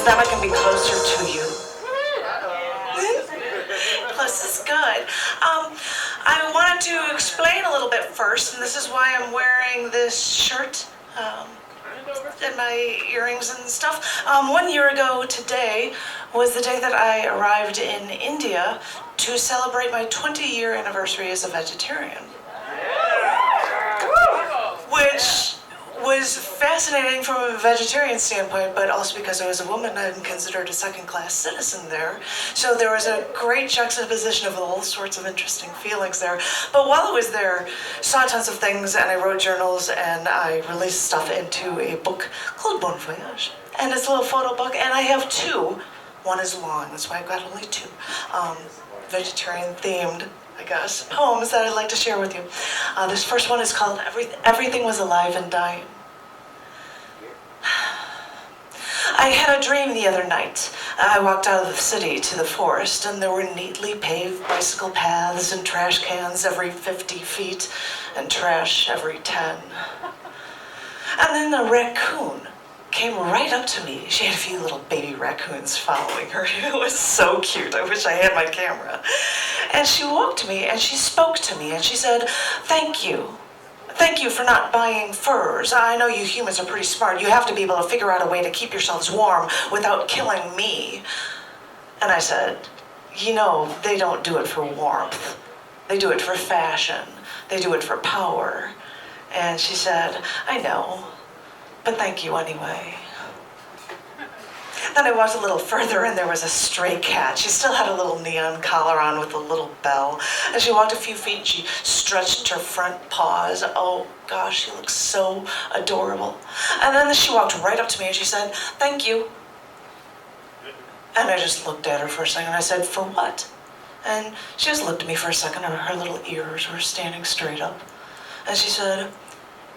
because then I can be closer to you. Close is good. I wanted to explain a little bit first, and this is why I'm wearing this shirt. And my earrings and stuff. 1 year ago today was the day that I arrived in India to celebrate my 20-year anniversary as a vegetarian. Which was fascinating from a vegetarian standpoint, but also because I was a woman, I'm considered a second-class citizen there. So there was a great juxtaposition of all sorts of interesting feelings there. But while I was there, saw tons of things, and I wrote journals, and I released stuff into a book called Voyage. And it's a little photo book, and I have two. One is long, that's why I've got only two. Vegetarian-themed, I guess, poems that I'd like to share with you. This first one is called Everything Was Alive and Dying. I had a dream the other night. I walked out of the city to the forest, and there were neatly paved bicycle paths and trash cans every 50 feet, and trash every 10. And then a raccoon came right up to me. She had a few little baby raccoons following her. It was so cute. I wish I had my camera. And she walked to me, and she spoke to me, and she said, "Thank you. Thank you for not buying furs. I know you humans are pretty smart. You have to be able to figure out a way to keep yourselves warm without killing me." And I said, "You know, they don't do it for warmth. They do it for fashion. They do it for power." And she said, "I know, but thank you anyway." Then I walked a little further, and there was a stray cat. She still had a little neon collar on with a little bell. And she walked a few feet, and she stretched her front paws. Oh, gosh, she looked so adorable. And then she walked right up to me, and she said, "Thank you." And I just looked at her for a second. I said, "For what?" And she just looked at me for a second, and her little ears were standing straight up. And she said,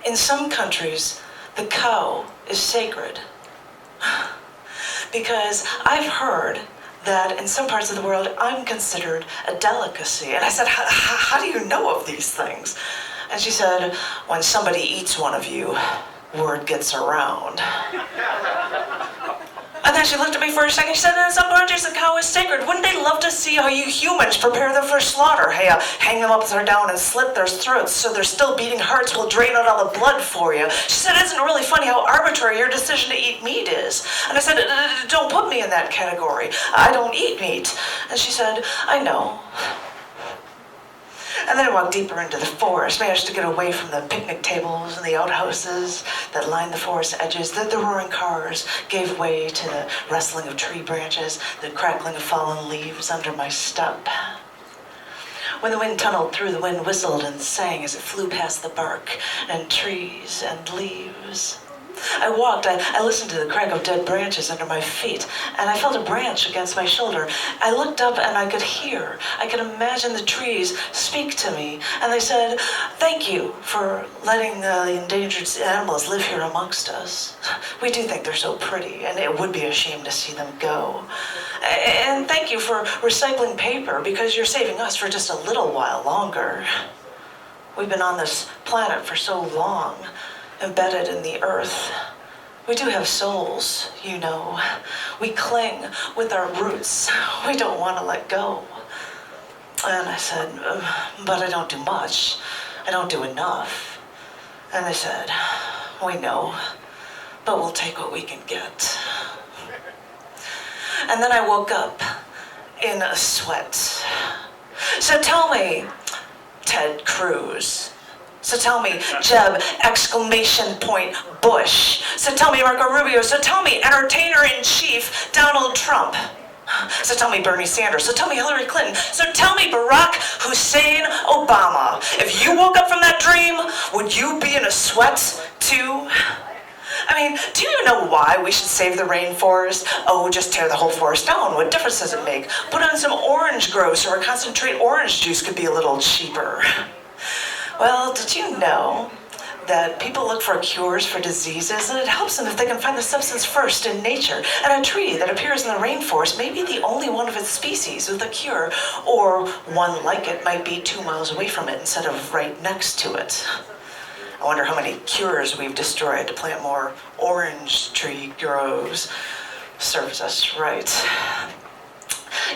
"In some countries, the cow is sacred. Because I've heard that in some parts of the world, I'm considered a delicacy." And I said, how do you know of these things?" And she said, "When somebody eats one of you, word gets around." And then she looked at me for a second. She said, "In some countries, the cow is sacred. Wouldn't they love to see how you humans prepare them for slaughter? Hey, hang them upside down and slit their throats so their still beating hearts will drain out all the blood for you." She said, "Isn't it really funny how arbitrary your decision to eat meat is?" And I said, "Don't put me in that category. I don't eat meat." And she said, "I know." And then I walked deeper into the forest, managed to get away from the picnic tables and the outhouses that lined the forest edges. The roaring cars gave way to the rustling of tree branches, the crackling of fallen leaves under my step. When the wind tunneled through, the wind whistled and sang as it flew past the bark and trees and leaves. I walked, I listened to the crack of dead branches under my feet, and I felt a branch against my shoulder. I looked up and I could imagine the trees speak to me, and they said, "Thank you for letting the endangered animals live here amongst us. We do think they're so pretty, and it would be a shame to see them go. And thank you for recycling paper, because you're saving us for just a little while longer. We've been on this planet for so long, embedded in the earth. We do have souls, you know. We cling with our roots. We don't want to let go." And I said, "But I don't do much. I don't do enough." And they said, "We know, but we'll take what we can get." And then I woke up in a sweat. So tell me, Ted Cruz. So tell me, Jeb, exclamation point, Bush. So tell me, Marco Rubio. So tell me, entertainer-in-chief, Donald Trump. So tell me, Bernie Sanders. So tell me, Hillary Clinton. So tell me, Barack Hussein Obama. If you woke up from that dream, would you be in a sweat too? I mean, do you know why we should save the rainforest? Oh, just tear the whole forest down. What difference does it make? Put on some orange grow so our concentrate orange juice could be a little cheaper. Well, did you know that people look for cures for diseases, and it helps them if they can find the substance first in nature? And a tree that appears in the rainforest may be the only one of its species with a cure, or one like it might be 2 miles away from it instead of right next to it. I wonder how many cures we've destroyed to plant more orange tree groves. serves us right.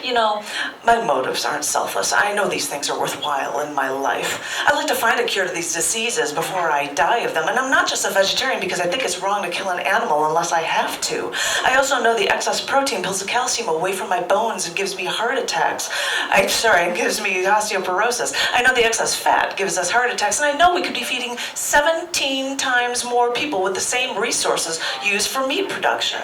You know, my motives aren't selfless. I know these things are worthwhile in my life. I'd like to find a cure to these diseases before I die of them. And I'm not just a vegetarian because I think it's wrong to kill an animal unless I have to. I also know the excess protein pulls the calcium away from my bones and gives me heart attacks. It gives me osteoporosis. I know the excess fat gives us heart attacks. And I know we could be feeding 17 times more people with the same resources used for meat production.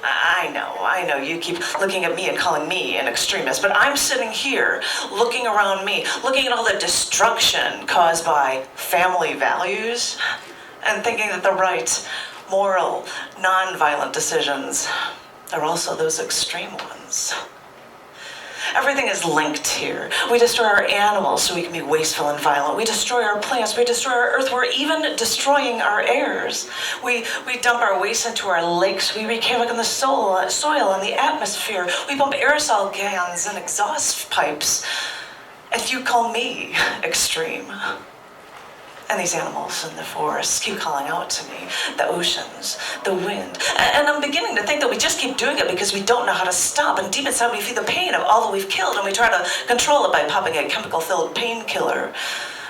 I know, you keep looking at me and calling me an extremist, but I'm sitting here, looking around me, looking at all the destruction caused by family values, and thinking that the right, moral, non-violent decisions are also those extreme ones. Everything is linked here. We destroy our animals so we can be wasteful and violent. We destroy our plants. We destroy our earth. We're even destroying our airs. We dump our waste into our lakes. We wreak havoc on the soil and the atmosphere. We pump aerosol cans and exhaust pipes. And you call me extreme. And these animals in the forests keep calling out to me, the oceans, the wind. And I'm beginning to think that we just keep doing it because we don't know how to stop. And deep inside we feel the pain of all that we've killed, and we try to control it by popping a chemical-filled painkiller.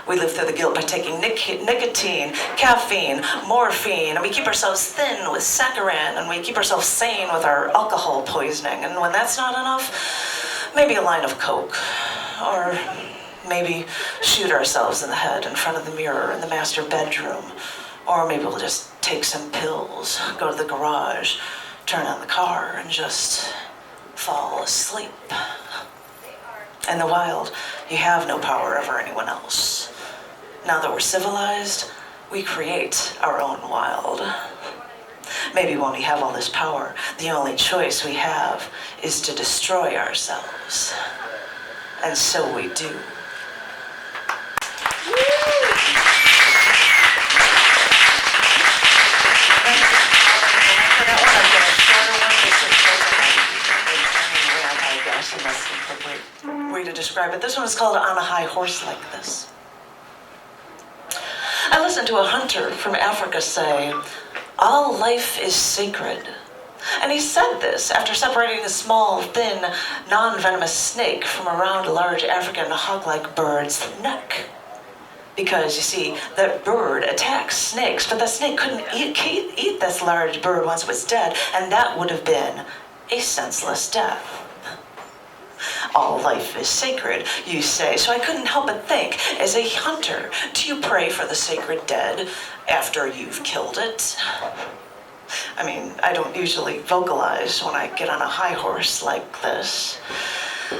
We live through the guilt by taking nicotine, caffeine, morphine, and we keep ourselves thin with saccharin, and we keep ourselves sane with our alcohol poisoning. And when that's not enough, maybe a line of Coke, or maybe shoot ourselves in the head in front of the mirror in the master bedroom. Or maybe we'll just take some pills, go to the garage, turn on the car, and just fall asleep. In the wild, you have no power over anyone else. Now that we're civilized, we create our own wild. Maybe when we have all this power, the only choice we have is to destroy ourselves. And so we do. Way to describe it. This one is called On a High Horse Like This. I listened to a hunter from Africa say, "All life is sacred." And he said this after separating a small, thin, non-venomous snake from around a large African hog-like bird's neck. Because, you see, that bird attacks snakes, but the snake couldn't eat this large bird once it was dead, and that would have been a senseless death. All life is sacred, you say, so I couldn't help but think, as a hunter, do you pray for the sacred dead after you've killed it? I mean, I don't usually vocalize when I get on a high horse like this.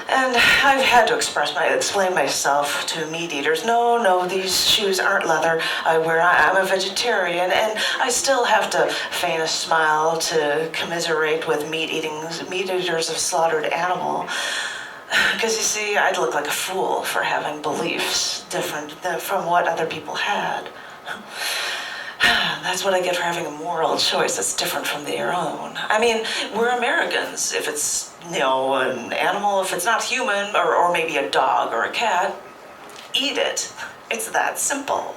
And I've had to explain myself to meat eaters. No, these shoes aren't leather. I'm a vegetarian, and I still have to feign a smile to commiserate with meat eaters of slaughtered animal. Because, you see, I'd look like a fool for having beliefs different from what other people had. That's what I get for having a moral choice that's different from their own. I mean, we're Americans. If it's, an animal, if it's not human, or maybe a dog or a cat, eat it. It's that simple.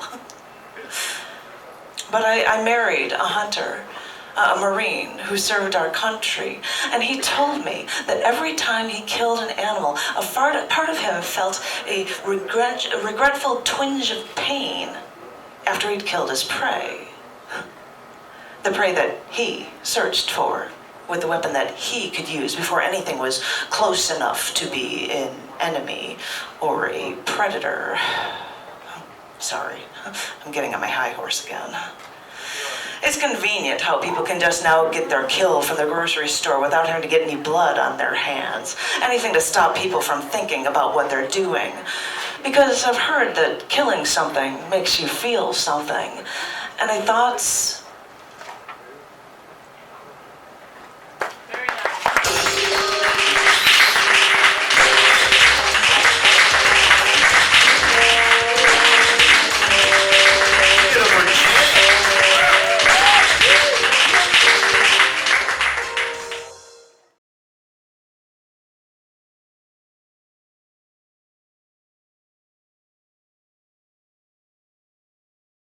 But I married a hunter, a Marine who served our country, and he told me that every time he killed an animal, a part of him felt a regretful twinge of pain after he'd killed his prey. The prey that he searched for with the weapon that he could use before anything was close enough to be an enemy or a predator. Sorry, I'm getting on my high horse again. It's convenient how people can just now get their kill from the grocery store without having to get any blood on their hands. Anything to stop people from thinking about what they're doing. Because I've heard that killing something makes you feel something. And I thought,